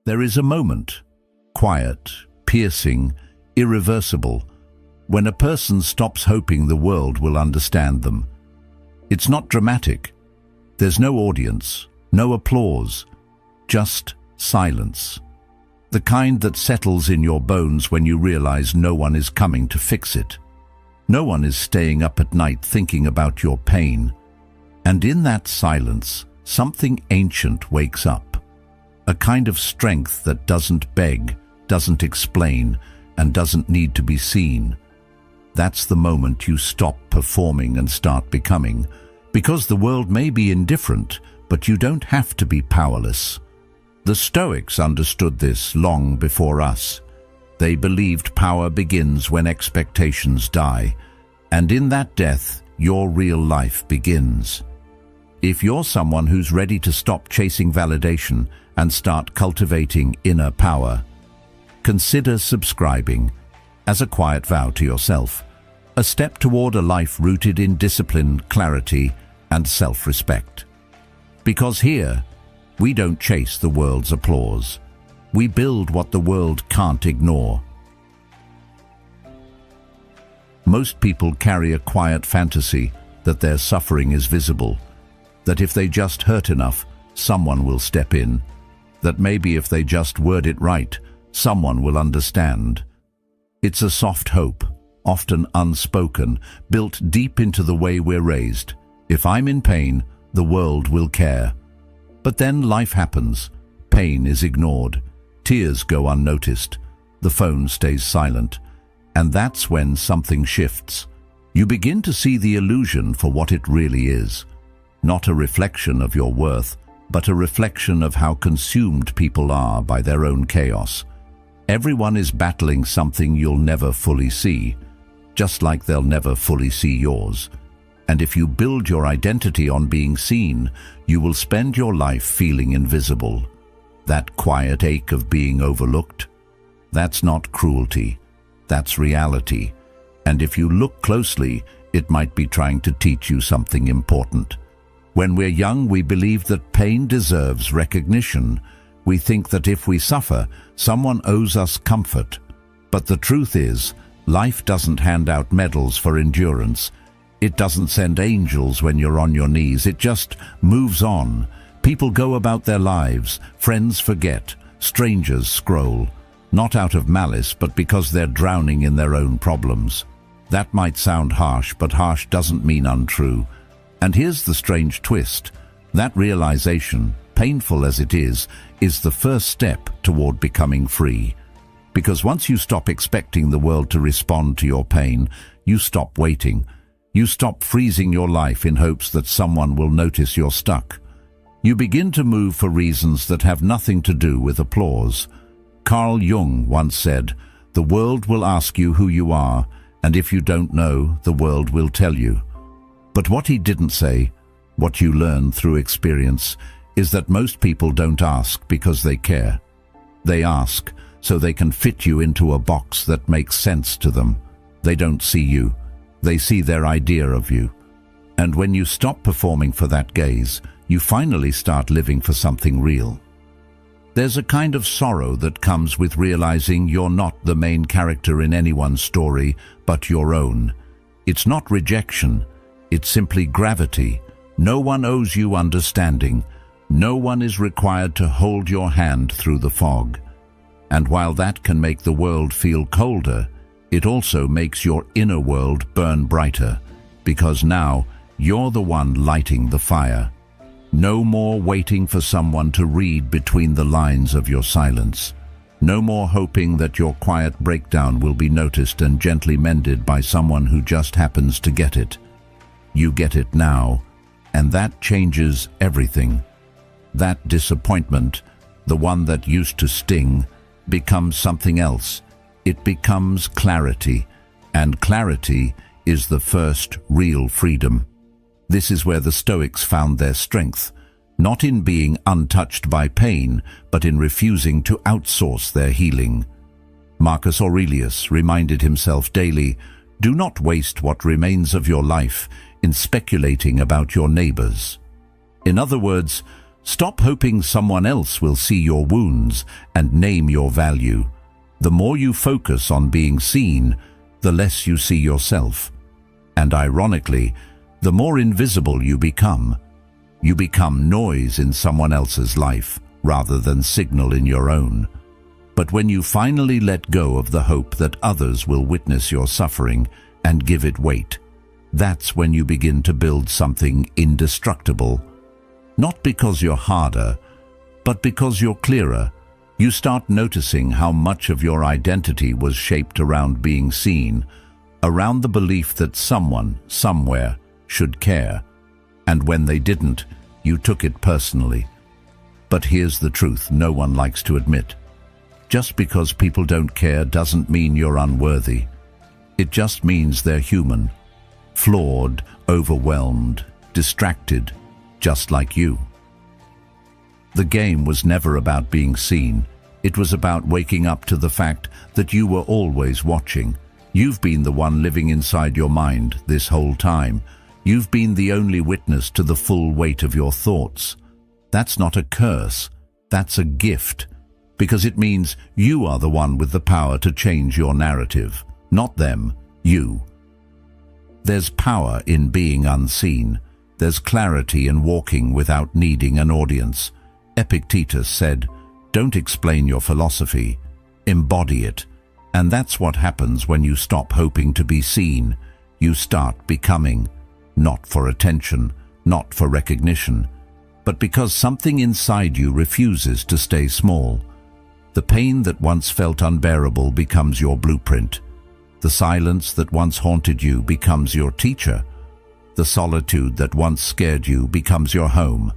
There is a moment, quiet, piercing, irreversible, when a person stops hoping the world will understand them. It's not dramatic. There's no audience, no applause, just silence. The kind that settles in your bones when you realize no one is coming to fix it. No one is staying up at night thinking about your pain. And in that silence, something ancient wakes up. A kind of strength that doesn't beg, doesn't explain, and doesn't need to be seen. That's the moment you stop performing and start becoming. Because the world may be indifferent, but you don't have to be powerless. The Stoics understood this long before us. They believed power begins when expectations die, and in that death, your real life begins. If you're someone who's ready to stop chasing validation and start cultivating inner power, consider subscribing as a quiet vow to yourself, a step toward a life rooted in discipline, clarity, and self-respect. Because here, we don't chase the world's applause. We build what the world can't ignore. Most people carry a quiet fantasy that their suffering is visible, that if they just hurt enough, someone will step in, that maybe if they just word it right, someone will understand. It's a soft hope, often unspoken, built deep into the way we're raised. If I'm in pain, the world will care. But then life happens. Pain is ignored. Tears go unnoticed. The phone stays silent. And that's when something shifts. You begin to see the illusion for what it really is. Not a reflection of your worth, but a reflection of how consumed people are by their own chaos. Everyone is battling something you'll never fully see, just like they'll never fully see yours. And if you build your identity on being seen, you will spend your life feeling invisible. That quiet ache of being overlooked, that's not cruelty, that's reality. And if you look closely, it might be trying to teach you something important. When we're young, we believe that pain deserves recognition. We think that if we suffer, someone owes us comfort. But the truth is, life doesn't hand out medals for endurance. It doesn't send angels when you're on your knees. It just moves on. People go about their lives. Friends forget. Strangers scroll. Not out of malice, but because they're drowning in their own problems. That might sound harsh, but harsh doesn't mean untrue. And here's the strange twist. That realization, painful as it is the first step toward becoming free. Because once you stop expecting the world to respond to your pain, you stop waiting. You stop freezing your life in hopes that someone will notice you're stuck. You begin to move for reasons that have nothing to do with applause. Carl Jung once said, "The world will ask you who you are, and if you don't know, the world will tell you." But what he didn't say, what you learn through experience, is that most people don't ask because they care. They ask so they can fit you into a box that makes sense to them. They don't see you. They see their idea of you. And when you stop performing for that gaze, you finally start living for something real. There's a kind of sorrow that comes with realizing you're not the main character in anyone's story, but your own. It's not rejection, it's simply gravity. No one owes you understanding. No one is required to hold your hand through the fog. And while that can make the world feel colder, it also makes your inner world burn brighter, because now you're the one lighting the fire. No more waiting for someone to read between the lines of your silence. No more hoping that your quiet breakdown will be noticed and gently mended by someone who just happens to get it. You get it now, and that changes everything. That disappointment, the one that used to sting, becomes something else. It becomes clarity, and clarity is the first real freedom. This is where the Stoics found their strength, not in being untouched by pain, but in refusing to outsource their healing. Marcus Aurelius reminded himself daily, "Do not waste what remains of your life in speculating about your neighbors." In other words, Stop hoping someone else will see your wounds and name your value. The more you focus on being seen, the less you see yourself. And ironically, the more invisible you become. You become noise in someone else's life, rather than signal in your own. But when you finally let go of the hope that others will witness your suffering and give it weight, that's when you begin to build something indestructible. Not because you're harder, but because you're clearer. You start noticing how much of your identity was shaped around being seen, around the belief that someone, somewhere, should care. And when they didn't, you took it personally. But here's the truth no one likes to admit. Just because people don't care doesn't mean you're unworthy. It just means they're human, flawed, overwhelmed, distracted, just like you. The game was never about being seen. It was about waking up to the fact that you were always watching. You've been the one living inside your mind this whole time. You've been the only witness to the full weight of your thoughts. That's not a curse. That's a gift. Because it means you are the one with the power to change your narrative. Not them, you. There's power in being unseen. There's clarity in walking without needing an audience. Epictetus said, "Don't explain your philosophy, embody it." And that's what happens when you stop hoping to be seen. You start becoming, not for attention, not for recognition, but because something inside you refuses to stay small. The pain that once felt unbearable becomes your blueprint. The silence that once haunted you becomes your teacher. The solitude that once scared you becomes your home.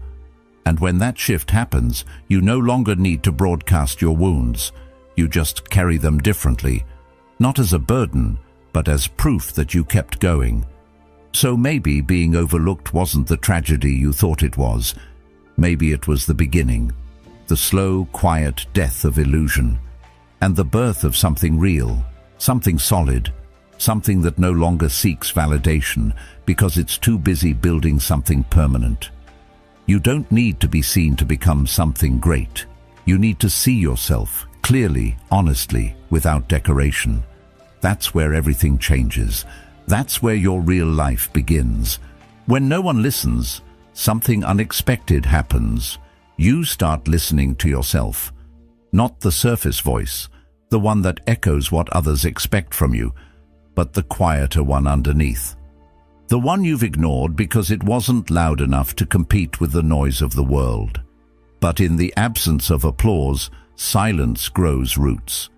And when that shift happens, you no longer need to broadcast your wounds. You just carry them differently, not as a burden, but as proof that you kept going. So maybe being overlooked wasn't the tragedy you thought it was. Maybe it was the beginning, the slow, quiet death of illusion, and the birth of something real, something solid, something that no longer seeks validation because it's too busy building something permanent. You don't need to be seen to become something great. You need to see yourself clearly, honestly, without decoration. That's where everything changes. That's where your real life begins. When no one listens, something unexpected happens. You start listening to yourself. Not the surface voice, the one that echoes what others expect from you, but the quieter one underneath. The one you've ignored because it wasn't loud enough to compete with the noise of the world. But in the absence of applause, silence grows roots.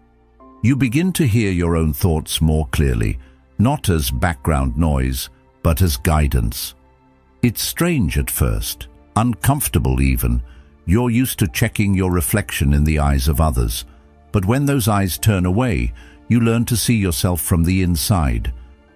You begin to hear your own thoughts more clearly, not as background noise, but as guidance. It's strange at first, uncomfortable even. You're used to checking your reflection in the eyes of others. But when those eyes turn away, you learn to see yourself from the inside.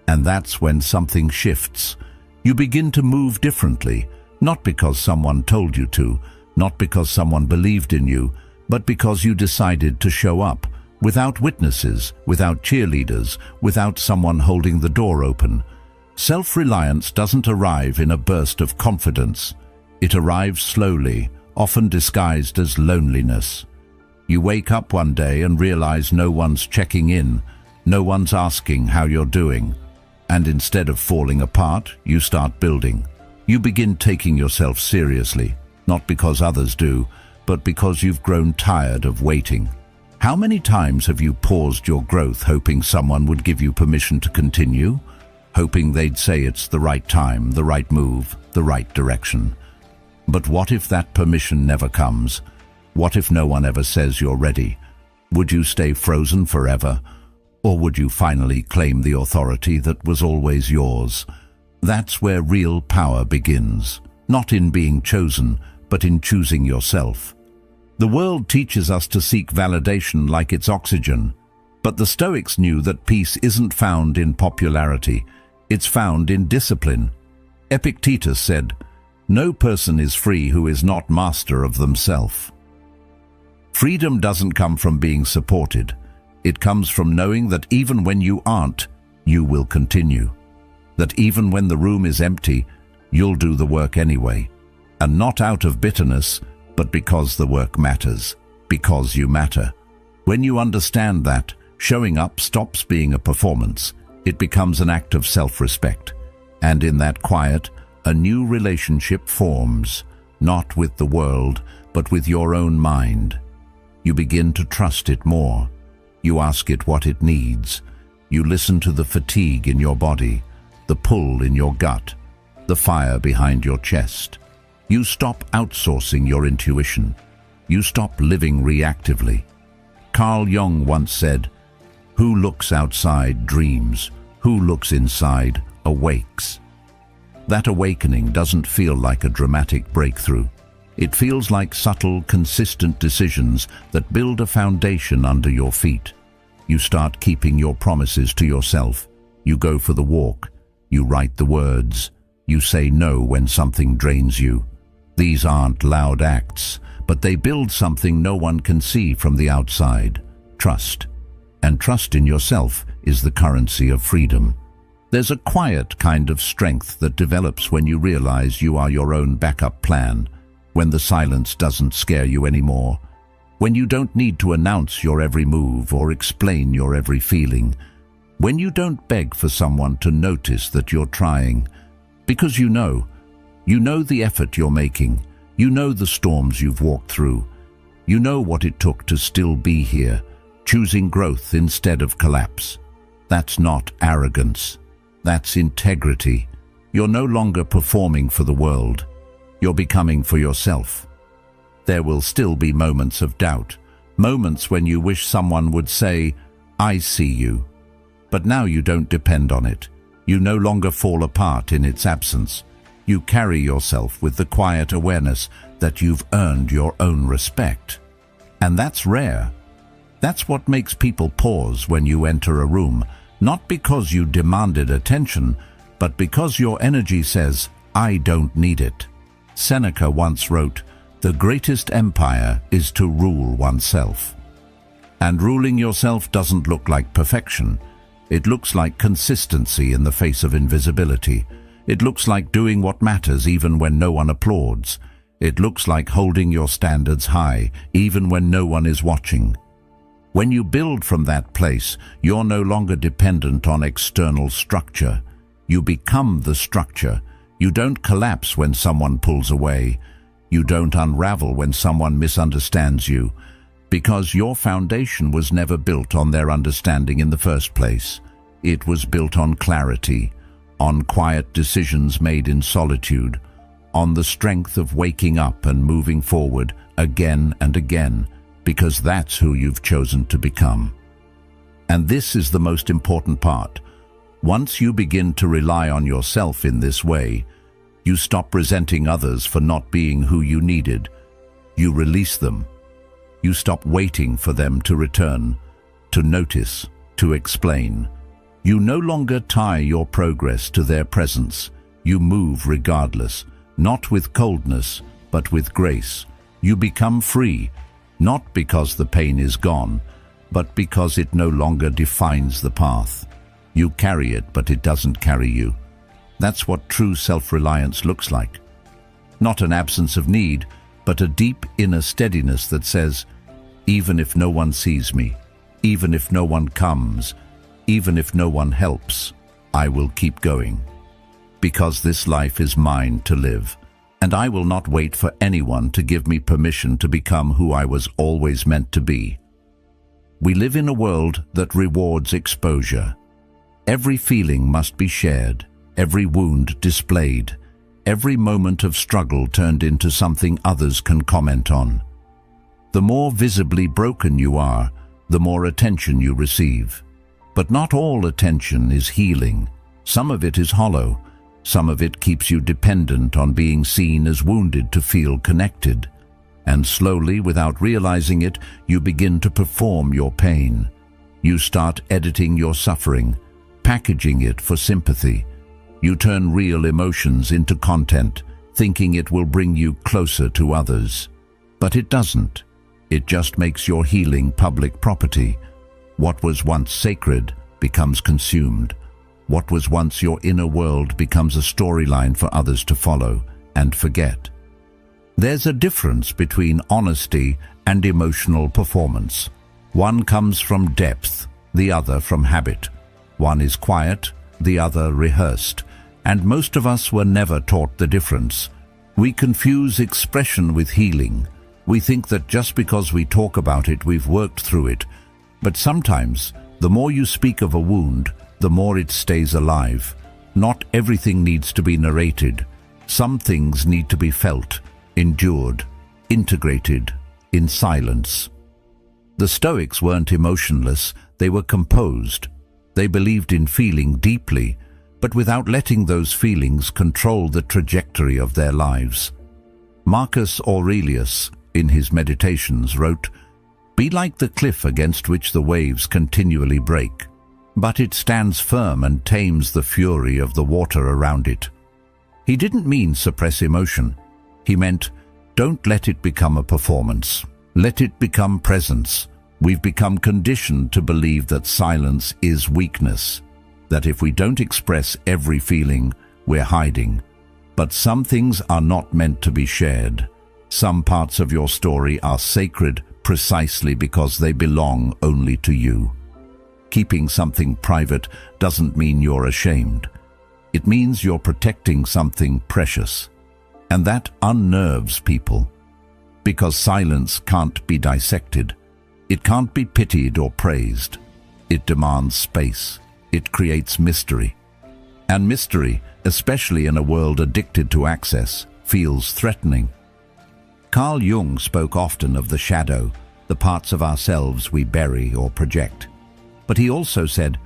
And that's when something shifts. You begin to move differently, not because someone told you to, not because someone believed in you, but because you decided to show up, without witnesses, without cheerleaders, without someone holding the door open. Self-reliance doesn't arrive in a burst of confidence. It arrives slowly, often disguised as loneliness. You wake up one day and realize no one's checking in, no one's asking how you're doing. And instead of falling apart, you start building. You begin taking yourself seriously, not because others do, but because you've grown tired of waiting. How many times have you paused your growth hoping someone would give you permission to continue? Hoping they'd say it's the right time, the right move, the right direction. But what if that permission never comes? What if no one ever says you're ready? Would you stay frozen forever? Or would you finally claim the authority that was always yours? That's where real power begins, not in being chosen, but in choosing yourself. The world teaches us to seek validation like it's oxygen, but the Stoics knew that peace isn't found in popularity, it's found in discipline. Epictetus said, "No person is free who is not master of themselves." Freedom doesn't come from being supported. It comes from knowing that even when you aren't, you will continue. That even when the room is empty, you'll do the work anyway. And not out of bitterness, but because the work matters, because you matter. When you understand that, showing up stops being a performance. It becomes an act of self-respect. And in that quiet, a new relationship forms, not with the world, but with your own mind. You begin to trust it more. You ask it what it needs. You listen to the fatigue in your body, the pull in your gut, the fire behind your chest. You stop outsourcing your intuition. You stop living reactively. Carl Jung once said, "Who looks outside dreams. Who looks inside awakes." That awakening doesn't feel like a dramatic breakthrough. It feels like subtle, consistent decisions that build a foundation under your feet. You start keeping your promises to yourself. You go for the walk. You write the words. You say no when something drains you. These aren't loud acts, but they build something no one can see from the outside: trust. And trust in yourself is the currency of freedom. There's a quiet kind of strength that develops when you realize you are your own backup plan, when the silence doesn't scare you anymore, when you don't need to announce your every move or explain your every feeling, when you don't beg for someone to notice that you're trying, because you know the effort you're making, you know the storms you've walked through, you know what it took to still be here, choosing growth instead of collapse. That's not arrogance. That's integrity. You're no longer performing for the world. You're becoming for yourself. There will still be moments of doubt, moments when you wish someone would say, "I see you." But now you don't depend on it. You no longer fall apart in its absence. You carry yourself with the quiet awareness that you've earned your own respect. And that's rare. That's what makes people pause when you enter a room, not because you demanded attention, but because your energy says, "I don't need it." Seneca once wrote, "The greatest empire is to rule oneself." And ruling yourself doesn't look like perfection. It looks like consistency in the face of invisibility. It looks like doing what matters even when no one applauds. It looks like holding your standards high, even when no one is watching. When you build from that place, you're no longer dependent on external structure. You become the structure. You don't collapse when someone pulls away. You don't unravel when someone misunderstands you, because your foundation was never built on their understanding in the first place. It was built on clarity, on quiet decisions made in solitude, on the strength of waking up and moving forward again and again, because that's who you've chosen to become. And this is the most important part. Once you begin to rely on yourself in this way, you stop resenting others for not being who you needed. You release them. You stop waiting for them to return, to notice, to explain. You no longer tie your progress to their presence. You move regardless, not with coldness, but with grace. You become free, not because the pain is gone, but because it no longer defines the path. You carry it, but it doesn't carry you. That's what true self-reliance looks like. Not an absence of need, but a deep inner steadiness that says, even if no one sees me, even if no one comes, even if no one helps, I will keep going. Because this life is mine to live, and I will not wait for anyone to give me permission to become who I was always meant to be. We live in a world that rewards exposure. Every feeling must be shared, every wound displayed, every moment of struggle turned into something others can comment on. The more visibly broken you are, the more attention you receive. But not all attention is healing. Some of it is hollow. Some of it keeps you dependent on being seen as wounded to feel connected. And slowly, without realizing it, you begin to perform your pain. You start editing your suffering, packaging it for sympathy. You turn real emotions into content, thinking it will bring you closer to others. But it doesn't. It just makes your healing public property. What was once sacred becomes consumed. What was once your inner world becomes a storyline for others to follow and forget. There's a difference between honesty and emotional performance. One comes from depth, the other from habit. One is quiet, the other rehearsed, and most of us were never taught the difference. We confuse expression with healing. We think that just because we talk about it, we've worked through it. But sometimes, the more you speak of a wound, the more it stays alive. Not everything needs to be narrated. Some things need to be felt, endured, integrated, in silence. The Stoics weren't emotionless, they were composed. They believed in feeling deeply, but without letting those feelings control the trajectory of their lives. Marcus Aurelius, in his Meditations, wrote, "Be like the cliff against which the waves continually break, but it stands firm and tames the fury of the water around it." He didn't mean suppress emotion. He meant, don't let it become a performance. Let it become presence. We've become conditioned to believe that silence is weakness, that if we don't express every feeling, we're hiding. But some things are not meant to be shared. Some parts of your story are sacred precisely because they belong only to you. Keeping something private doesn't mean you're ashamed. It means you're protecting something precious. And that unnerves people, because silence can't be dissected. It can't be pitied or praised. It demands space. It creates mystery. And mystery, especially in a world addicted to access, feels threatening. Carl Jung spoke often of the shadow, the parts of ourselves we bury or project. But he also said,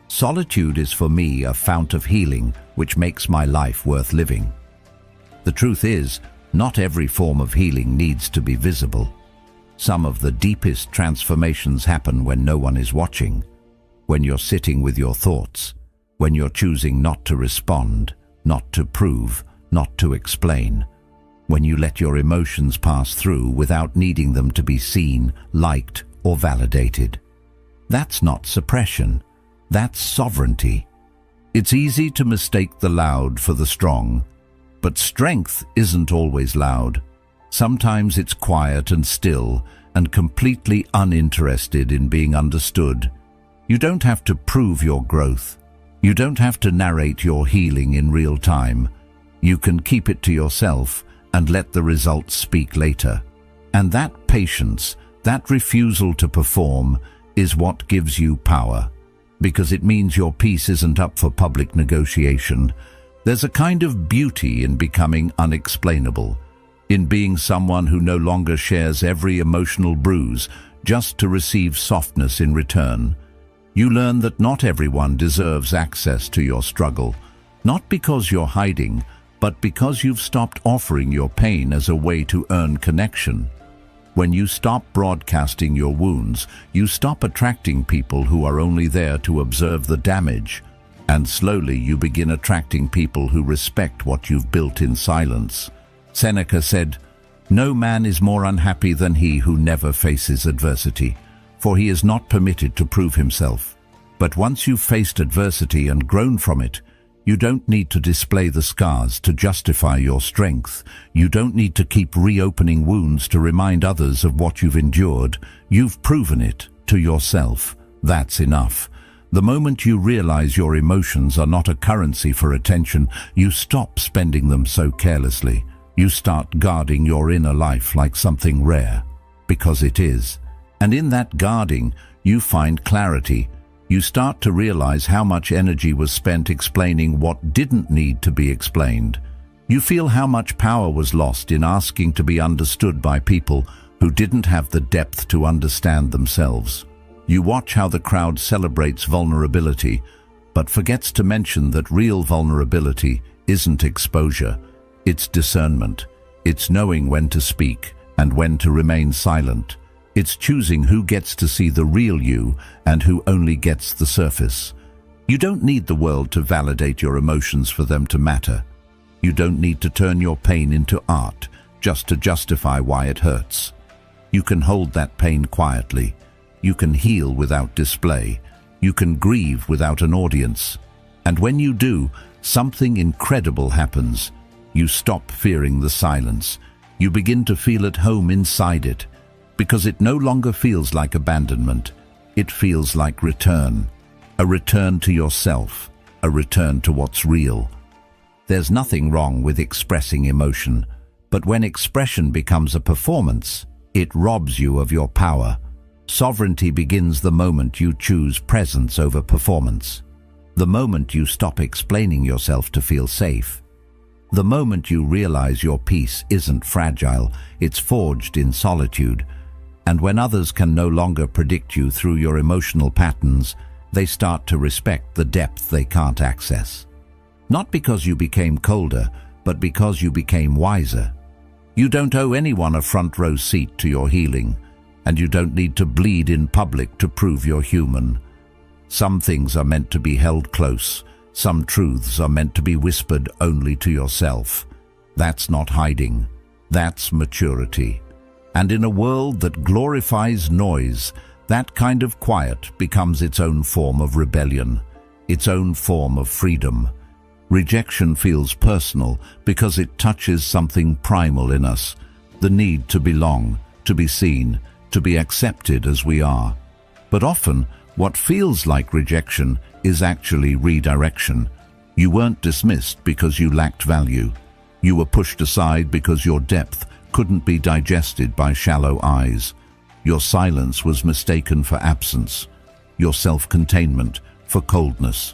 "Solitude is for me a fount of healing which makes my life worth living." The truth is, not every form of healing needs to be visible. Some of the deepest transformations happen when no one is watching, when you're sitting with your thoughts, when you're choosing not to respond, not to prove, not to explain, when you let your emotions pass through without needing them to be seen, liked, or validated. That's not suppression. That's sovereignty. It's easy to mistake the loud for the strong, but strength isn't always loud. Sometimes it's quiet and still and completely uninterested in being understood. You don't have to prove your growth. You don't have to narrate your healing in real time. You can keep it to yourself and let the results speak later. And that patience, that refusal to perform, is what gives you power, because it means your peace isn't up for public negotiation. There's a kind of beauty in becoming unexplainable, in being someone who no longer shares every emotional bruise just to receive softness in return. You learn that not everyone deserves access to your struggle, not because you're hiding, but because you've stopped offering your pain as a way to earn connection. When you stop broadcasting your wounds, you stop attracting people who are only there to observe the damage, and slowly you begin attracting people who respect what you've built in silence. Seneca said, "No man is more unhappy than he who never faces adversity, for he is not permitted to prove himself. But once you've faced adversity and grown from it, you don't need to display the scars to justify your strength. You don't need to keep reopening wounds to remind others of what you've endured. You've proven it to yourself. That's enough." The moment you realize your emotions are not a currency for attention, you stop spending them so carelessly. You start guarding your inner life like something rare, because it is. And in that guarding, you find clarity. You start to realize how much energy was spent explaining what didn't need to be explained. You feel how much power was lost in asking to be understood by people who didn't have the depth to understand themselves. You watch how the crowd celebrates vulnerability, but forgets to mention that real vulnerability isn't exposure. It's discernment. It's knowing when to speak and when to remain silent. It's choosing who gets to see the real you and who only gets the surface. You don't need the world to validate your emotions for them to matter. You don't need to turn your pain into art just to justify why it hurts. You can hold that pain quietly. You can heal without display. You can grieve without an audience. And when you do, something incredible happens. You stop fearing the silence. You begin to feel at home inside it, because it no longer feels like abandonment. It feels like return. A return to yourself. A return to what's real. There's nothing wrong with expressing emotion, but when expression becomes a performance, it robs you of your power. Sovereignty begins the moment you choose presence over performance. The moment you stop explaining yourself to feel safe. The moment you realize your peace isn't fragile, it's forged in solitude. And when others can no longer predict you through your emotional patterns, they start to respect the depth they can't access. Not because you became colder, but because you became wiser. You don't owe anyone a front row seat to your healing, and you don't need to bleed in public to prove you're human. Some things are meant to be held close. Some truths are meant to be whispered only to yourself. That's not hiding. That's maturity. And in a world that glorifies noise, that kind of quiet becomes its own form of rebellion, its own form of freedom. Rejection feels personal because it touches something primal in us, the need to belong, to be seen, to be accepted as we are. But often, what feels like rejection is actually redirection. You weren't dismissed because you lacked value. You were pushed aside because your depth couldn't be digested by shallow eyes. Your silence was mistaken for absence, your self-containment for coldness.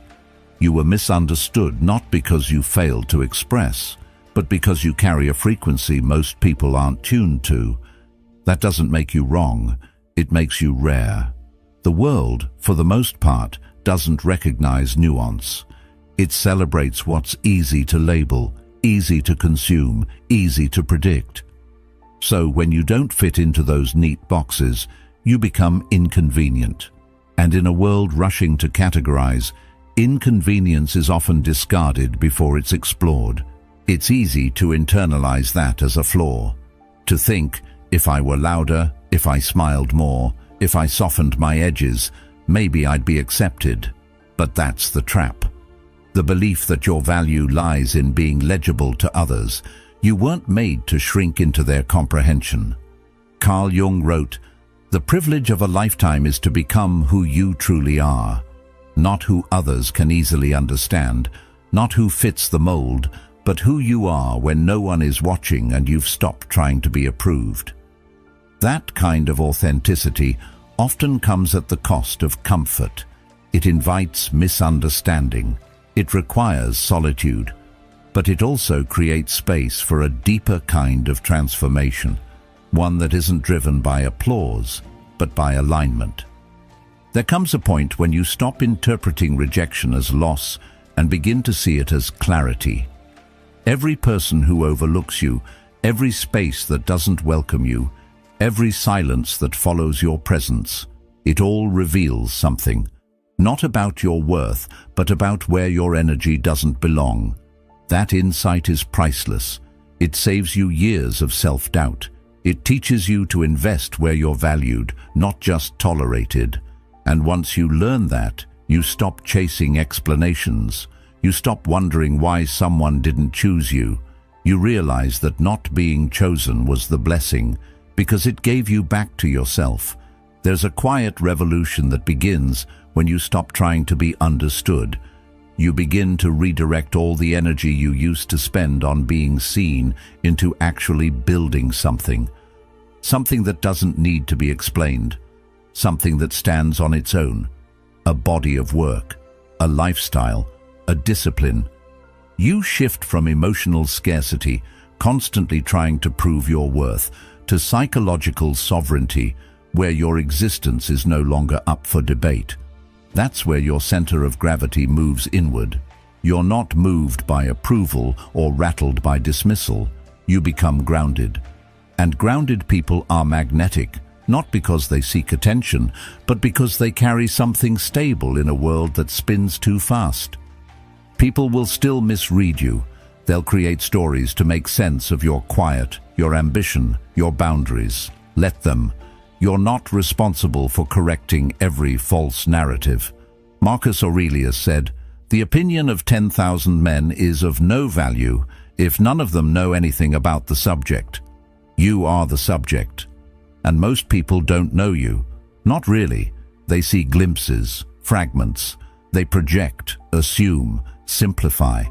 You were misunderstood not because you failed to express, but because you carry a frequency most people aren't tuned to. That doesn't make you wrong, it makes you rare. The world, for the most part, doesn't recognize nuance. It celebrates what's easy to label, easy to consume, easy to predict. So when you don't fit into those neat boxes, you become inconvenient. And in a world rushing to categorize, inconvenience is often discarded before it's explored. It's easy to internalize that as a flaw. To think, if I were louder, if I smiled more, if I softened my edges, maybe I'd be accepted. But that's the trap. The belief that your value lies in being legible to others. You weren't made to shrink into their comprehension. Carl Jung wrote, "The privilege of a lifetime is to become who you truly are, not who others can easily understand, not who fits the mold, but who you are when no one is watching and you've stopped trying to be approved." That kind of authenticity often comes at the cost of comfort. It invites misunderstanding. It requires solitude. But it also creates space for a deeper kind of transformation, one that isn't driven by applause, but by alignment. There comes a point when you stop interpreting rejection as loss and begin to see it as clarity. Every person who overlooks you, every space that doesn't welcome you, every silence that follows your presence, it all reveals something, not about your worth, but about where your energy doesn't belong. That insight is priceless. It saves you years of self-doubt. It teaches you to invest where you're valued, not just tolerated. And once you learn that, you stop chasing explanations. You stop wondering why someone didn't choose you. You realize that not being chosen was the blessing, because it gave you back to yourself. There's a quiet revolution that begins when you stop trying to be understood. You begin to redirect all the energy you used to spend on being seen into actually building something. Something that doesn't need to be explained. Something that stands on its own. A body of work, a lifestyle, a discipline. You shift from emotional scarcity, constantly trying to prove your worth, to psychological sovereignty, where your existence is no longer up for debate. That's where your center of gravity moves inward. You're not moved by approval or rattled by dismissal. You become grounded. And grounded people are magnetic, not because they seek attention, but because they carry something stable in a world that spins too fast. People will still misread you. They'll create stories to make sense of your quiet, your ambition, your boundaries. Let them. You're not responsible for correcting every false narrative. Marcus Aurelius said, "The opinion of 10,000 men is of no value if none of them know anything about the subject." You are the subject. And most people don't know you. Not really. They see glimpses, fragments. They project, assume, simplify.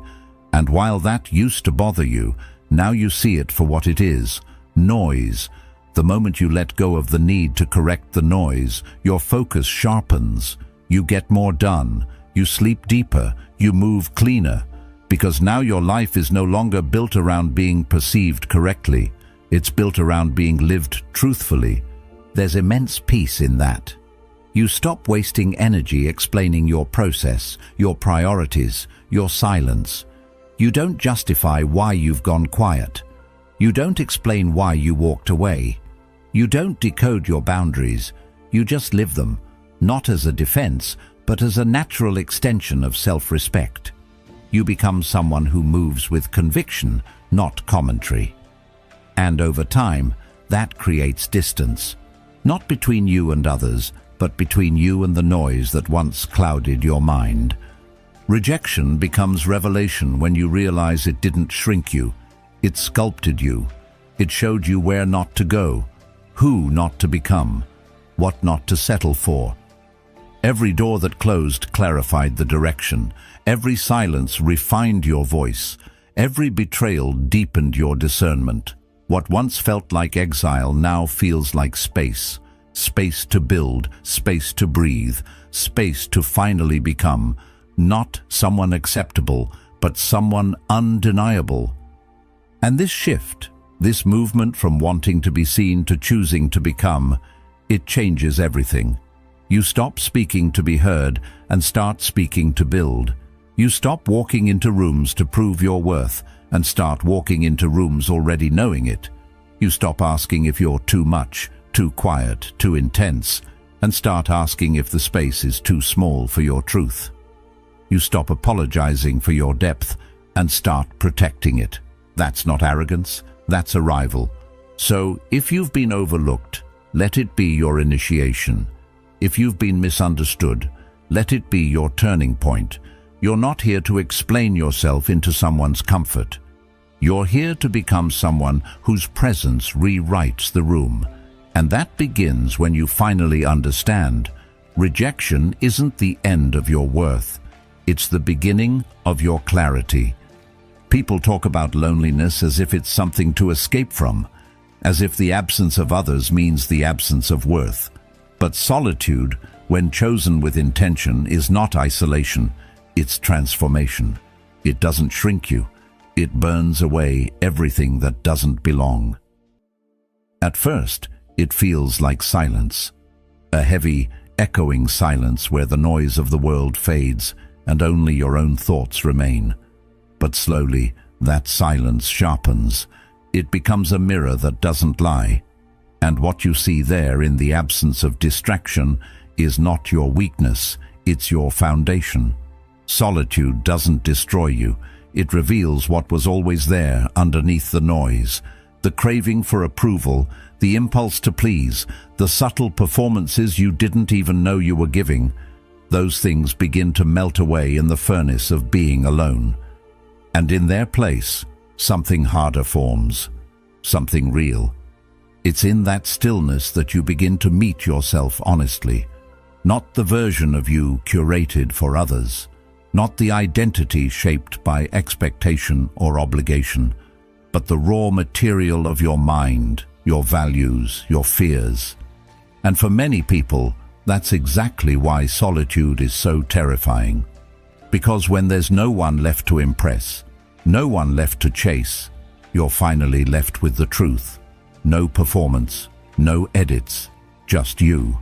And while that used to bother you, now you see it for what it is: noise. The moment you let go of the need to correct the noise, your focus sharpens. You get more done. You sleep deeper. You move cleaner. Because now your life is no longer built around being perceived correctly. It's built around being lived truthfully. There's immense peace in that. You stop wasting energy explaining your process, your priorities, your silence. You don't justify why you've gone quiet. You don't explain why you walked away. You don't decode your boundaries. You just live them, not as a defense, but as a natural extension of self-respect. You become someone who moves with conviction, not commentary. And over time, that creates distance, not between you and others, but between you and the noise that once clouded your mind. Rejection becomes revelation when you realize it didn't shrink you. It sculpted you. It showed you where not to go, who not to become, what not to settle for. Every door that closed clarified the direction. Every silence refined your voice. Every betrayal deepened your discernment. What once felt like exile now feels like space. Space to build, space to breathe, space to finally become not someone acceptable, but someone undeniable. And this shift, this movement from wanting to be seen to choosing to become, it changes everything. You stop speaking to be heard and start speaking to build. You stop walking into rooms to prove your worth and start walking into rooms already knowing it. You stop asking if you're too much, too quiet, too intense, and start asking if the space is too small for your truth. You stop apologizing for your depth and start protecting it. That's not arrogance, that's arrival. So, if you've been overlooked, let it be your initiation. If you've been misunderstood, let it be your turning point. You're not here to explain yourself into someone's comfort. You're here to become someone whose presence rewrites the room. And that begins when you finally understand rejection isn't the end of your worth. It's the beginning of your clarity. People talk about loneliness as if it's something to escape from, as if the absence of others means the absence of worth. But solitude, when chosen with intention, is not isolation, it's transformation. It doesn't shrink you. It burns away everything that doesn't belong. At first, it feels like silence, a heavy, echoing silence where the noise of the world fades and only your own thoughts remain. But slowly, that silence sharpens. It becomes a mirror that doesn't lie. And what you see there in the absence of distraction is not your weakness, it's your foundation. Solitude doesn't destroy you. It reveals what was always there underneath the noise. The craving for approval, the impulse to please, the subtle performances you didn't even know you were giving. Those things begin to melt away in the furnace of being alone. And in their place, something harder forms, something real. It's in that stillness that you begin to meet yourself honestly. Not the version of you curated for others, not the identity shaped by expectation or obligation, but the raw material of your mind, your values, your fears. And for many people, that's exactly why solitude is so terrifying. Because when there's no one left to impress, no one left to chase, you're finally left with the truth. No performance, no edits, just you.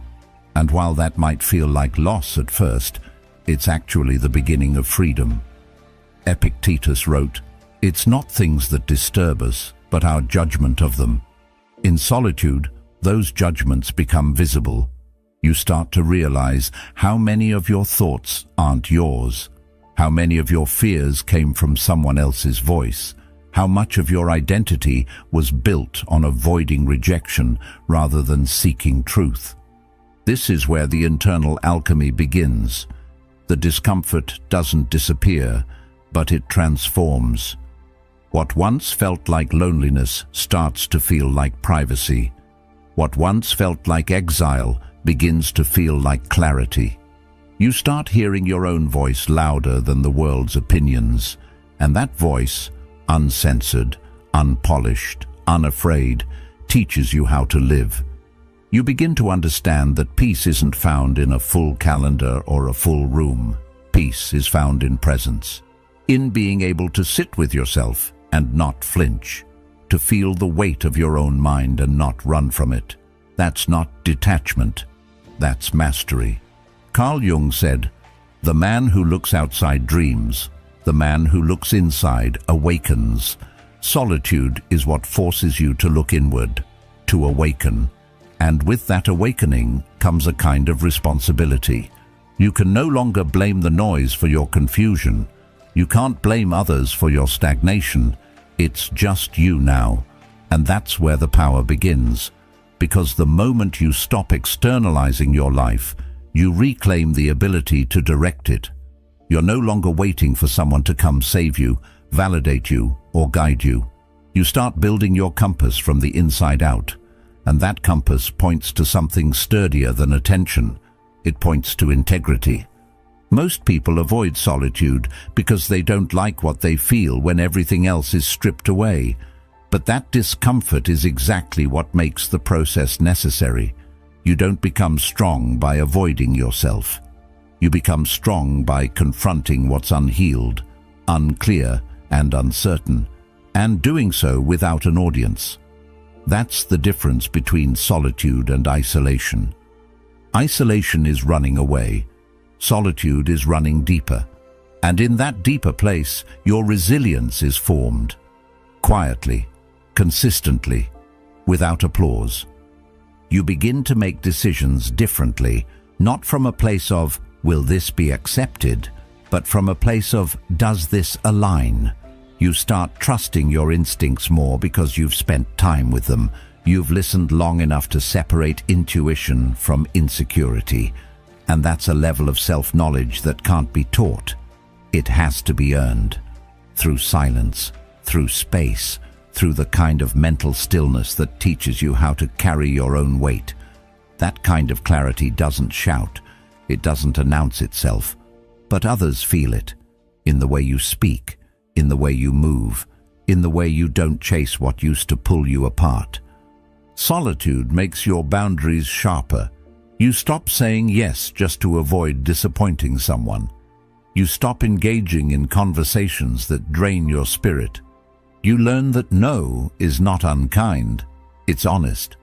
And while that might feel like loss at first, it's actually the beginning of freedom. Epictetus wrote, "It's not things that disturb us, but our judgment of them." In solitude, those judgments become visible. You start to realize how many of your thoughts aren't yours, how many of your fears came from someone else's voice, how much of your identity was built on avoiding rejection rather than seeking truth. This is where the internal alchemy begins. The discomfort doesn't disappear, but it transforms. What once felt like loneliness starts to feel like privacy. What once felt like exile begins to feel like clarity. You start hearing your own voice louder than the world's opinions, and that voice, uncensored, unpolished, unafraid, teaches you how to live. You begin to understand that peace isn't found in a full calendar or a full room. Peace is found in presence, in being able to sit with yourself and not flinch, to feel the weight of your own mind and not run from it. That's not detachment, that's mastery. Carl Jung said, "The man who looks outside dreams, the man who looks inside awakens." Solitude is what forces you to look inward, to awaken. And with that awakening comes a kind of responsibility. You can no longer blame the noise for your confusion. You can't blame others for your stagnation. It's just you now. And that's where the power begins. Because the moment you stop externalizing your life, you reclaim the ability to direct it. You're no longer waiting for someone to come save you, validate you, or guide you. You start building your compass from the inside out. And that compass points to something sturdier than attention. It points to integrity. Most people avoid solitude because they don't like what they feel when everything else is stripped away. But that discomfort is exactly what makes the process necessary. You don't become strong by avoiding yourself. You become strong by confronting what's unhealed, unclear, and uncertain, and doing so without an audience. That's the difference between solitude and isolation. Isolation is running away. Solitude is running deeper. And in that deeper place, your resilience is formed. Quietly, consistently, without applause. You begin to make decisions differently, not from a place of, will this be accepted, but from a place of, does this align? You start trusting your instincts more because you've spent time with them. You've listened long enough to separate intuition from insecurity. And that's a level of self-knowledge that can't be taught. It has to be earned. Through silence, through space, through the kind of mental stillness that teaches you how to carry your own weight. That kind of clarity doesn't shout. It doesn't announce itself. But others feel it. In the way you speak, in the way you move, in the way you don't chase what used to pull you apart. Solitude makes your boundaries sharper. You stop saying yes just to avoid disappointing someone. You stop engaging in conversations that drain your spirit. You learn that no is not unkind, it's honest.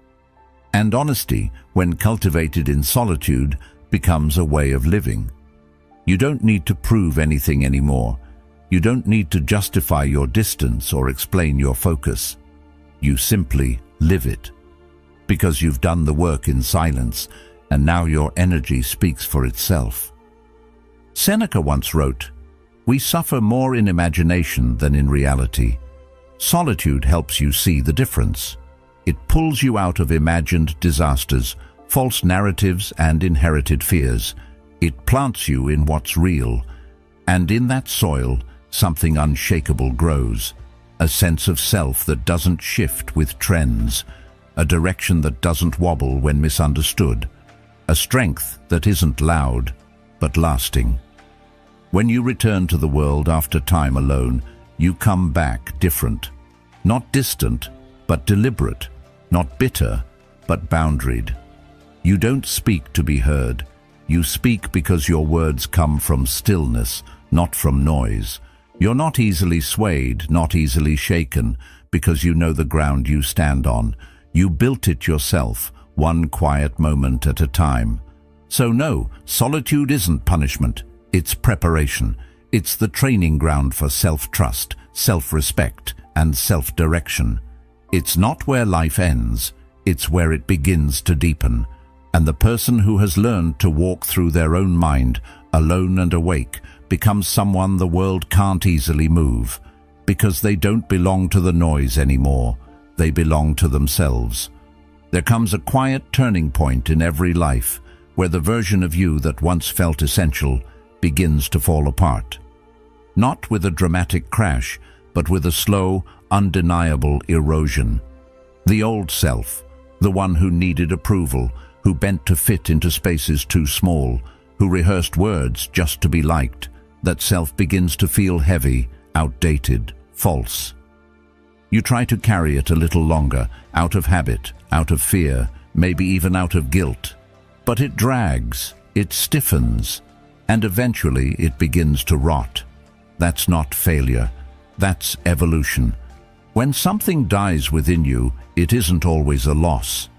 And honesty, when cultivated in solitude, becomes a way of living. You don't need to prove anything anymore. You don't need to justify your distance or explain your focus. You simply live it. Because you've done the work in silence, and now your energy speaks for itself. Seneca once wrote, "We suffer more in imagination than in reality." Solitude helps you see the difference. It pulls you out of imagined disasters, false narratives, and inherited fears. It plants you in what's real, and in that soil, something unshakable grows. A sense of self that doesn't shift with trends, a direction that doesn't wobble when misunderstood, a strength that isn't loud, but lasting. When you return to the world after time alone, you come back different. Not distant, but deliberate. Not bitter, but boundaried. You don't speak to be heard. You speak because your words come from stillness, not from noise. You're not easily swayed, not easily shaken, because you know the ground you stand on. You built it yourself, one quiet moment at a time. So no, solitude isn't punishment. It's preparation. It's the training ground for self-trust, self-respect, and self-direction. It's not where life ends. It's where it begins to deepen. And the person who has learned to walk through their own mind, alone and awake, becomes someone the world can't easily move. Because they don't belong to the noise anymore. They belong to themselves. There comes a quiet turning point in every life, where the version of you that once felt essential begins to fall apart. Not with a dramatic crash, but with a slow, undeniable erosion. The old self, the one who needed approval, who bent to fit into spaces too small, who rehearsed words just to be liked, that self begins to feel heavy, outdated, false. You try to carry it a little longer, out of habit, out of fear, maybe even out of guilt. But it drags, it stiffens, and eventually it begins to rot. That's not failure, that's evolution. When something dies within you, it isn't always a loss.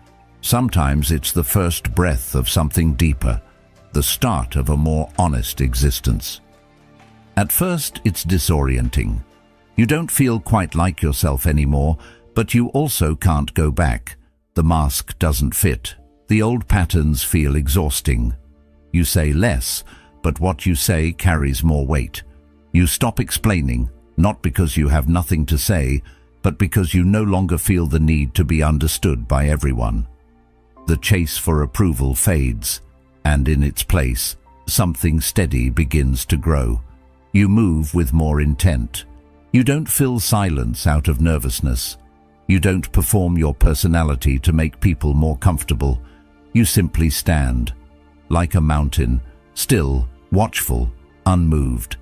Sometimes it's the first breath of something deeper, the start of a more honest existence. At first, it's disorienting. You don't feel quite like yourself anymore, but you also can't go back. The mask doesn't fit. The old patterns feel exhausting. You say less, but what you say carries more weight. You stop explaining, not because you have nothing to say, but because you no longer feel the need to be understood by everyone. The chase for approval fades, and in its place, something steady begins to grow. You move with more intent. You don't fill silence out of nervousness. You don't perform your personality to make people more comfortable. You simply stand, like a mountain, still, watchful, unmoved.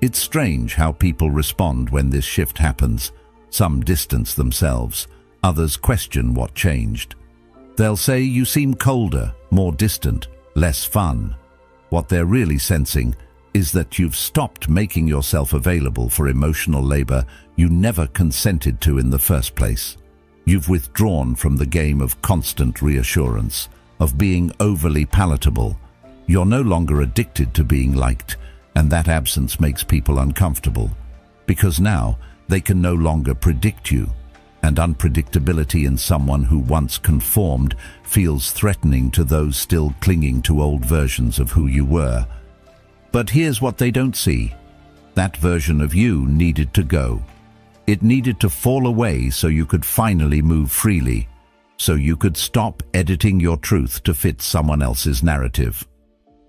It's strange how people respond when this shift happens. Some distance themselves, others question what changed. They'll say you seem colder, more distant, less fun. What they're really sensing is that you've stopped making yourself available for emotional labor you never consented to in the first place. You've withdrawn from the game of constant reassurance, of being overly palatable. You're no longer addicted to being liked, and that absence makes people uncomfortable, because now they can no longer predict you, and unpredictability in someone who once conformed feels threatening to those still clinging to old versions of who you were. But here's what they don't see. That version of you needed to go. It needed to fall away so you could finally move freely, so you could stop editing your truth to fit someone else's narrative.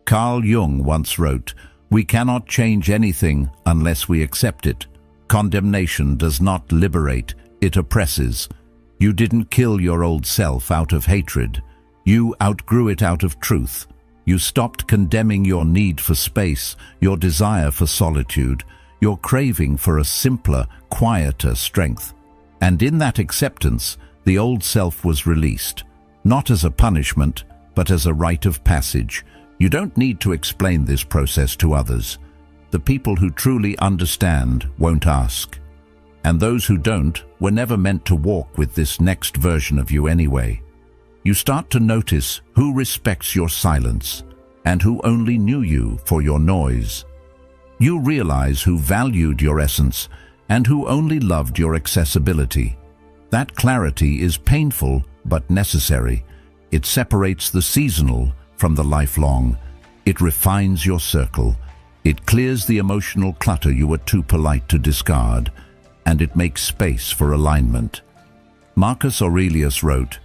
Carl Jung once wrote, "We cannot change anything unless we accept it. Condemnation does not liberate, it oppresses. You didn't kill your old self out of hatred. You outgrew it out of truth. You stopped condemning your need for space, your desire for solitude, your craving for a simpler, quieter strength. And in that acceptance, the old self was released, not as a punishment, but as a rite of passage. You don't need to explain this process to others. The people who truly understand won't ask. And those who don't were never meant to walk with this next version of you anyway. You start to notice who respects your silence and who only knew you for your noise. You realize who valued your essence and who only loved your accessibility. That clarity is painful but necessary. It separates the seasonal from the lifelong. It refines your circle. It clears the emotional clutter you were too polite to discard, and it makes space for alignment. Marcus Aurelius wrote,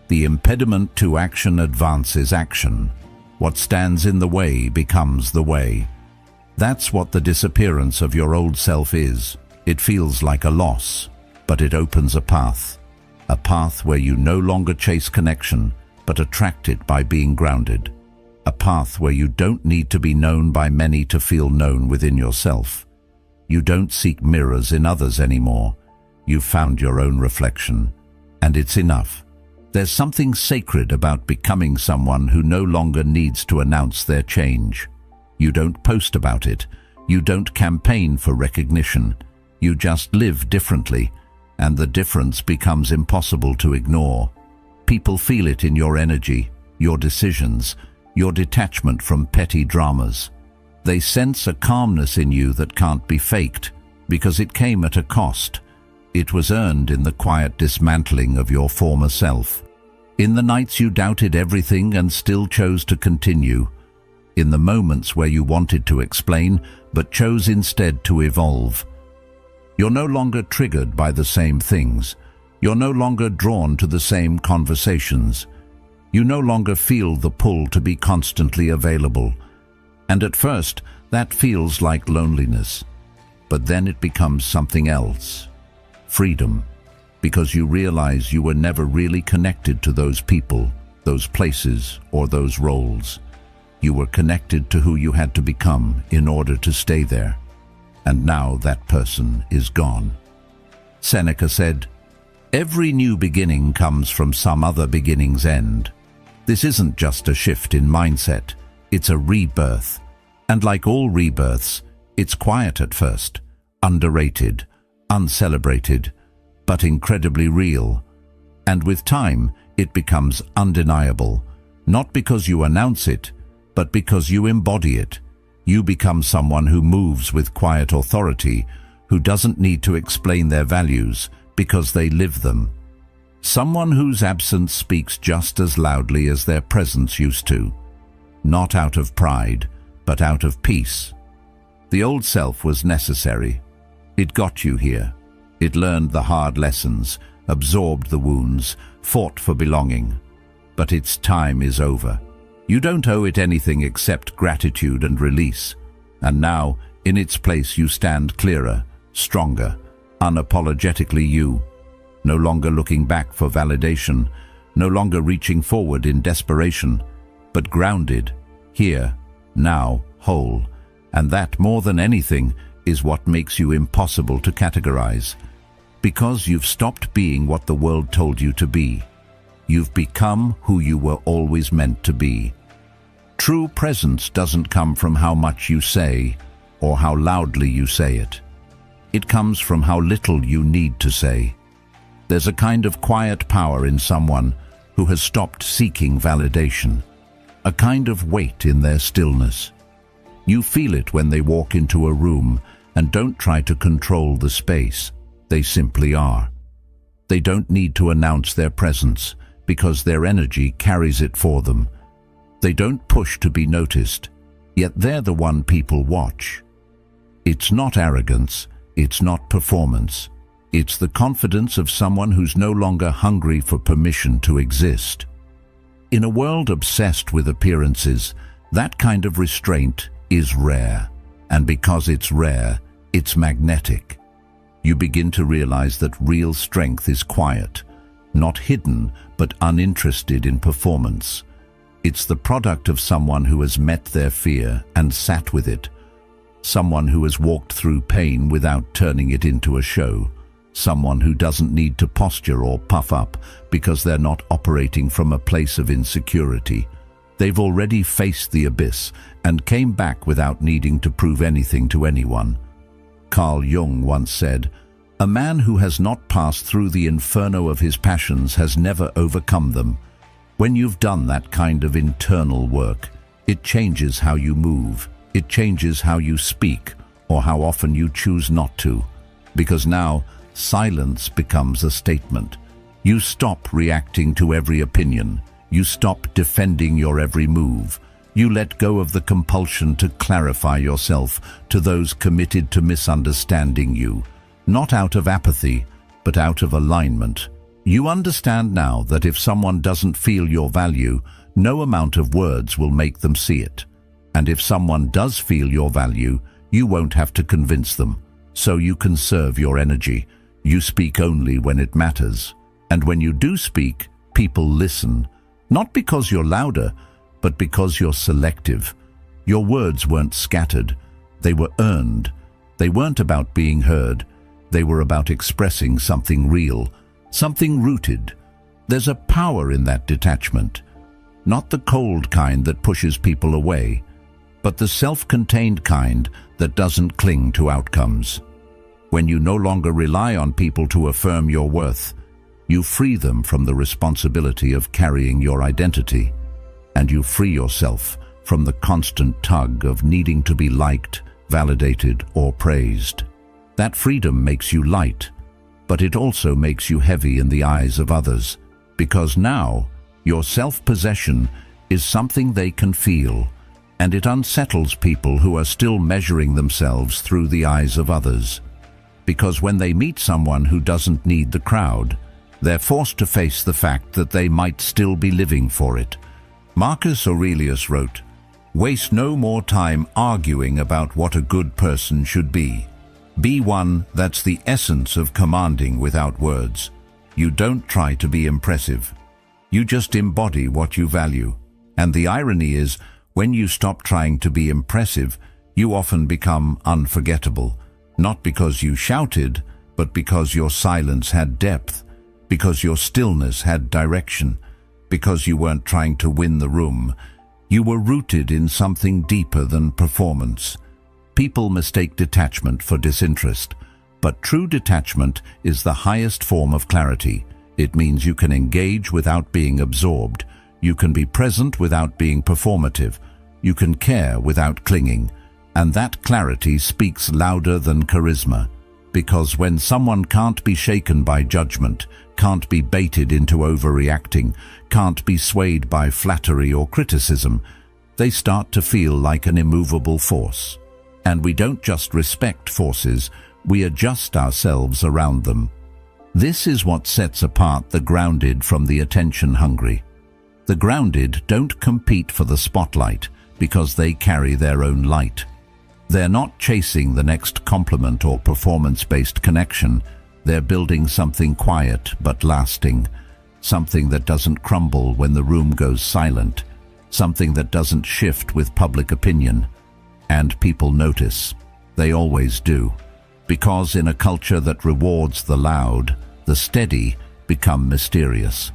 "The impediment to action advances action. What stands in the way becomes the way." That's what the disappearance of your old self is. It feels like a loss, but it opens a path where you no longer chase connection, but attract it by being grounded. A path where you don't need to be known by many to feel known within yourself. You don't seek mirrors in others anymore. You've found your own reflection, and it's enough. There's something sacred about becoming someone who no longer needs to announce their change. You don't post about it. You don't campaign for recognition. You just live differently, and the difference becomes impossible to ignore. People feel it in your energy, your decisions, your detachment from petty dramas. They sense a calmness in you that can't be faked, because it came at a cost. It was earned in the quiet dismantling of your former self. In the nights you doubted everything and still chose to continue. In the moments where you wanted to explain, but chose instead to evolve. You're no longer triggered by the same things. You're no longer drawn to the same conversations. You no longer feel the pull to be constantly available. And at first, that feels like loneliness. but then it becomes something else. Freedom, because you realize you were never really connected to those people, those places, or those roles. You were connected to who you had to become in order to stay there. And now that person is gone. Seneca said, "Every new beginning comes from some other beginning's end." This isn't just a shift in mindset, it's a rebirth. And like all rebirths, it's quiet at first, underrated, uncelebrated, but incredibly real. And with time, it becomes undeniable, not because you announce it, but because you embody it. You become someone who moves with quiet authority, who doesn't need to explain their values because they live them. Someone whose absence speaks just as loudly as their presence used to. Not out of pride, but out of peace. The old self was necessary. It got you here. It learned the hard lessons, absorbed the wounds, fought for belonging. But its time is over. You don't owe it anything except gratitude and release. And now, in its place, you stand clearer, stronger, unapologetically you. No longer looking back for validation, no longer reaching forward in desperation, but grounded, here, now, whole. And that, more than anything, is what makes you impossible to categorize. Because you've stopped being what the world told you to be. You've become who you were always meant to be. True presence doesn't come from how much you say or how loudly you say it. It comes from how little you need to say. There's a kind of quiet power in someone who has stopped seeking validation, a kind of weight in their stillness. You feel it when they walk into a room and don't try to control the space. They simply are. They don't need to announce their presence because their energy carries it for them. They don't push to be noticed, yet they're the one people watch. It's not arrogance, it's not performance. It's the confidence of someone who's no longer hungry for permission to exist. In a world obsessed with appearances, that kind of restraint is rare. And because it's rare, it's magnetic. You begin to realize that real strength is quiet, not hidden, but uninterested in performance. It's the product of someone who has met their fear and sat with it. Someone who has walked through pain without turning it into a show. Someone who doesn't need to posture or puff up because they're not operating from a place of insecurity. They've already faced the abyss and came back without needing to prove anything to anyone. Carl Jung once said, "A man who has not passed through the inferno of his passions has never overcome them." When you've done that kind of internal work, it changes how you move, it changes how you speak, or how often you choose not to. Because now, silence becomes a statement. You stop reacting to every opinion. You stop defending your every move. You let go of the compulsion to clarify yourself to those committed to misunderstanding you, not out of apathy, but out of alignment. You understand now that if someone doesn't feel your value, no amount of words will make them see it. And if someone does feel your value, you won't have to convince them. So you conserve your energy. You speak only when it matters. And when you do speak, people listen. Not because you're louder, but because you're selective. Your words weren't scattered. They were earned. They weren't about being heard. They were about expressing something real, something rooted. There's a power in that detachment. Not the cold kind that pushes people away, but the self-contained kind that doesn't cling to outcomes. When you no longer rely on people to affirm your worth, you free them from the responsibility of carrying your identity, and you free yourself from the constant tug of needing to be liked, validated, or praised. That freedom makes you light, but it also makes you heavy in the eyes of others, because now your self-possession is something they can feel, and it unsettles people who are still measuring themselves through the eyes of others. Because when they meet someone who doesn't need the crowd, they're forced to face the fact that they might still be living for it. Marcus Aurelius wrote, "Waste no more time arguing about what a good person should be. Be one that's the essence of commanding without words. You don't try to be impressive. You just embody what you value. And the irony is, when you stop trying to be impressive, you often become unforgettable. Not because you shouted, but because your silence had depth, because your stillness had direction, because you weren't trying to win the room. You were rooted in something deeper than performance. People mistake detachment for disinterest, but true detachment is the highest form of clarity. It means you can engage without being absorbed. You can be present without being performative. You can care without clinging. And that clarity speaks louder than charisma. Because when someone can't be shaken by judgment, can't be baited into overreacting, can't be swayed by flattery or criticism, they start to feel like an immovable force. And we don't just respect forces, we adjust ourselves around them. This is what sets apart the grounded from the attention-hungry. The grounded don't compete for the spotlight because they carry their own light. They're not chasing the next compliment or performance-based connection. They're building something quiet but lasting, something that doesn't crumble when the room goes silent, something that doesn't shift with public opinion. And people notice. They always do. Because in a culture that rewards the loud, the steady become mysterious.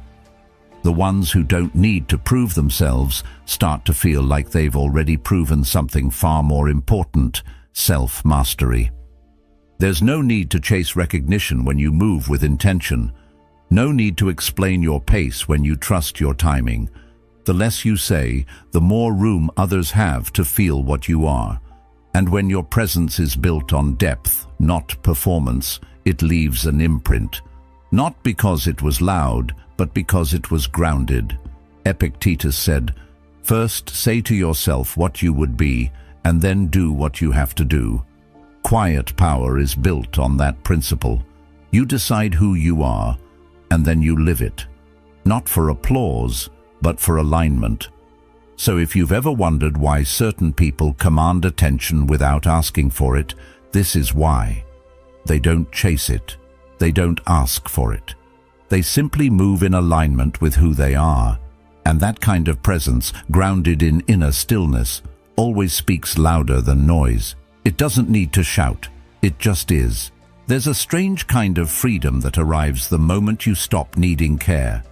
The ones who don't need to prove themselves start to feel like they've already proven something far more important: self-mastery. There's no need to chase recognition when you move with intention. No need to explain your pace when you trust your timing. The less you say, the more room others have to feel what you are. And when your presence is built on depth, not performance, it leaves an imprint. Not because it was loud, but because it was grounded. Epictetus said, "First say to yourself what you would be, and then do what you have to do." Quiet power is built on that principle. You decide who you are, and then you live it. Not for applause, but for alignment. So if you've ever wondered why certain people command attention without asking for it, this is why. They don't chase it. They don't ask for it. They simply move in alignment with who they are. And that kind of presence, grounded in inner stillness, always speaks louder than noise. It doesn't need to shout. It just is. There's a strange kind of freedom that arrives the moment you stop needing care.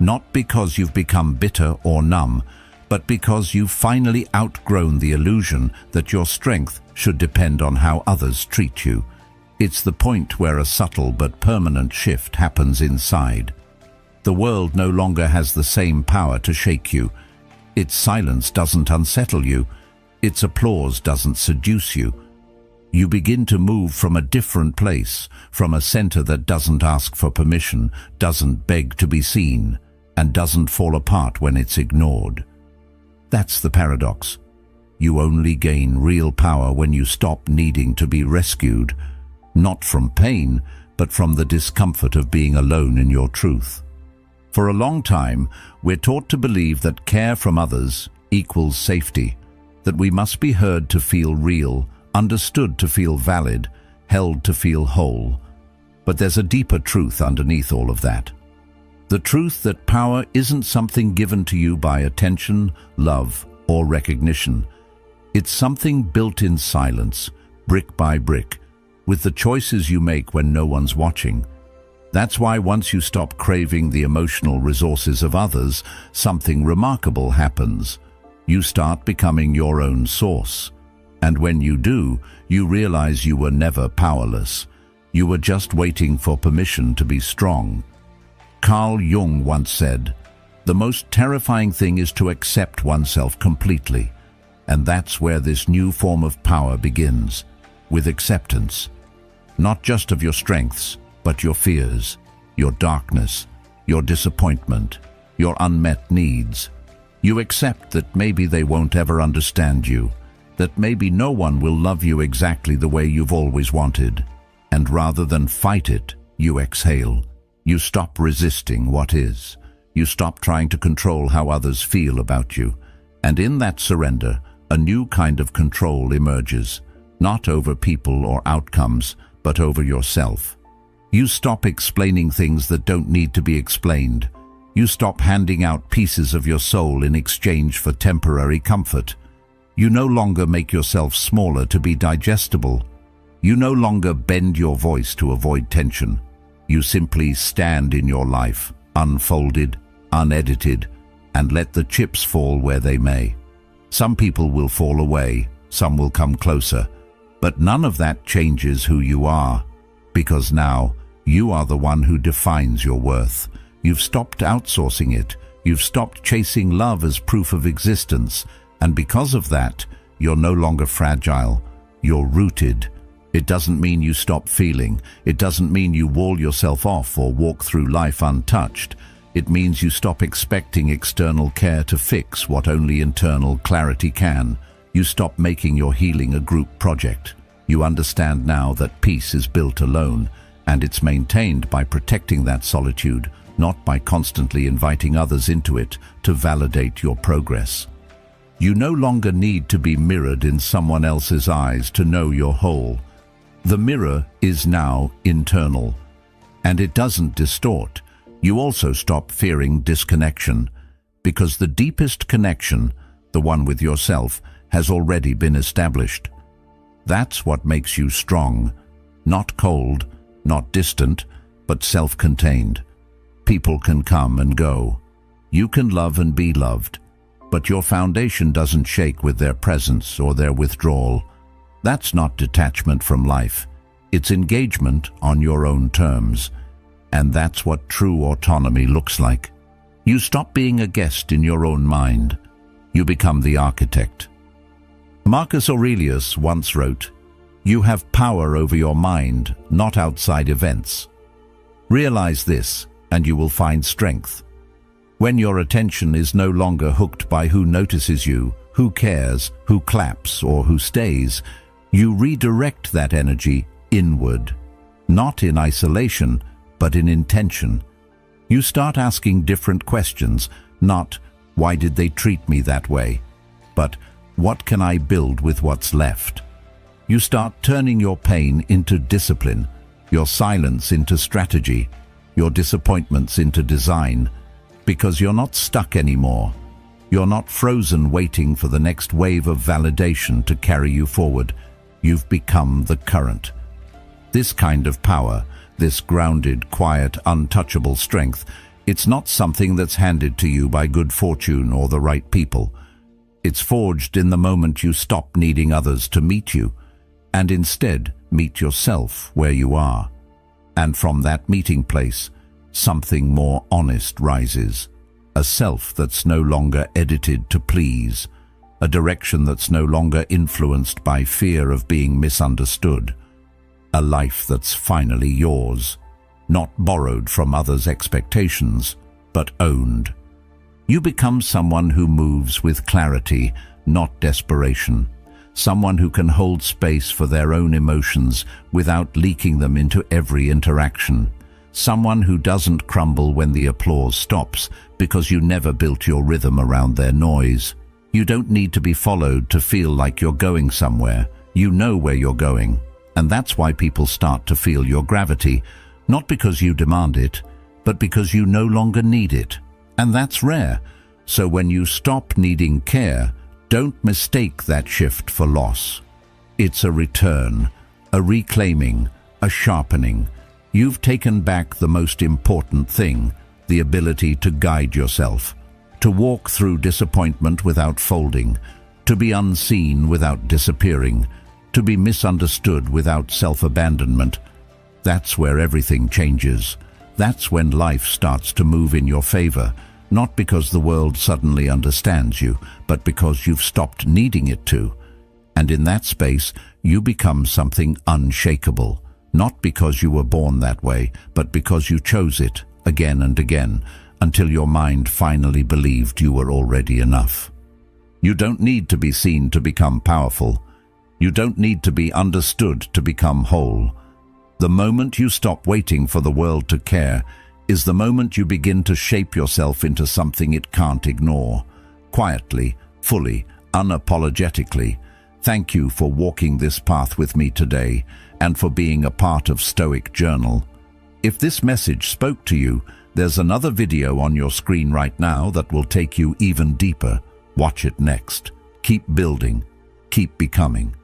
Not because you've become bitter or numb, but because you've finally outgrown the illusion that your strength should depend on how others treat you. It's the point where a subtle but permanent shift happens inside. The world no longer has the same power to shake you. Its silence doesn't unsettle you. Its applause doesn't seduce you. You begin to move from a different place, from a center that doesn't ask for permission, doesn't beg to be seen, and doesn't fall apart when it's ignored. That's the paradox. You only gain real power when you stop needing to be rescued, not from pain, but from the discomfort of being alone in your truth. For a long time, we're taught to believe that care from others equals safety, that we must be heard to feel real, understood to feel valid, held to feel whole. But there's a deeper truth underneath all of that. The truth that power isn't something given to you by attention, love, or recognition. It's something built in silence, brick by brick, with the choices you make when no one's watching. That's why once you stop craving the emotional resources of others, something remarkable happens. You start becoming your own source. And when you do, you realize you were never powerless. You were just waiting for permission to be strong. Carl Jung once said, "The most terrifying thing is to accept oneself completely." And that's where this new form of power begins, with acceptance. Not just of your strengths, but your fears, your darkness, your disappointment, your unmet needs. You accept that maybe they won't ever understand you, that maybe no one will love you exactly the way you've always wanted. And rather than fight it, you exhale. You stop resisting what is. You stop trying to control how others feel about you. And in that surrender, a new kind of control emerges. not over people or outcomes, but over yourself. You stop explaining things that don't need to be explained. You stop handing out pieces of your soul in exchange for temporary comfort. You no longer make yourself smaller to be digestible. You no longer bend your voice to avoid tension. You simply stand in your life, unfolded, unedited, and let the chips fall where they may. Some people will fall away, some will come closer, but none of that changes who you are, because now you are the one who defines your worth. You've stopped outsourcing it. You've stopped chasing love as proof of existence, and because of that, you're no longer fragile. You're rooted. It doesn't mean you stop feeling. It doesn't mean you wall yourself off or walk through life untouched. It means you stop expecting external care to fix what only internal clarity can. You stop making your healing a group project. You understand now that peace is built alone, and it's maintained by protecting that solitude, not by constantly inviting others into it to validate your progress. You no longer need to be mirrored in someone else's eyes to know you're whole. The mirror is now internal, and it doesn't distort. You also stop fearing disconnection, because the deepest connection, the one with yourself, has already been established. That's what makes you strong, not cold, not distant, but self-contained. People can come and go. You can love and be loved, but your foundation doesn't shake with their presence or their withdrawal. That's not detachment from life. It's engagement on your own terms. And that's what true autonomy looks like. You stop being a guest in your own mind. You become the architect. Marcus Aurelius once wrote, "You have power over your mind, not outside events." Realize this, and you will find strength. When your attention is no longer hooked by who notices you, who cares, who claps, or who stays, you redirect that energy inward, not in isolation, but in intention. You start asking different questions, not "why did they treat me that way?" but "what can I build with what's left?" You start turning your pain into discipline, your silence into strategy, your disappointments into design, because you're not stuck anymore. You're not frozen waiting for the next wave of validation to carry you forward. You've become the current. This kind of power, this grounded, quiet, untouchable strength, it's not something that's handed to you by good fortune or the right people. It's forged in the moment you stop needing others to meet you, and instead meet yourself where you are. And from that meeting place, something more honest rises. A self that's no longer edited to please. A direction that's no longer influenced by fear of being misunderstood. A life that's finally yours, not borrowed from others' expectations, but owned. You become someone who moves with clarity, not desperation. Someone who can hold space for their own emotions without leaking them into every interaction. Someone who doesn't crumble when the applause stops because you never built your rhythm around their noise. You don't need to be followed to feel like you're going somewhere. You know where you're going. And that's why people start to feel your gravity, not because you demand it, but because you no longer need it. And that's rare. So when you stop needing care, don't mistake that shift for loss. It's a return, a reclaiming, a sharpening. You've taken back the most important thing, the ability to guide yourself, to walk through disappointment without folding, to be unseen without disappearing, to be misunderstood without self-abandonment. That's where everything changes. That's when life starts to move in your favor, not because the world suddenly understands you, but because you've stopped needing it to. And in that space, you become something unshakable, not because you were born that way, but because you chose it again and again, until your mind finally believed you were already enough. You don't need to be seen to become powerful. You don't need to be understood to become whole. The moment you stop waiting for the world to care is the moment you begin to shape yourself into something it can't ignore. Quietly, fully, unapologetically. Thank you for walking this path with me today and for being a part of Stoic Journal. If this message spoke to you, there's another video on your screen right now that will take you even deeper. Watch it next. Keep building. Keep becoming.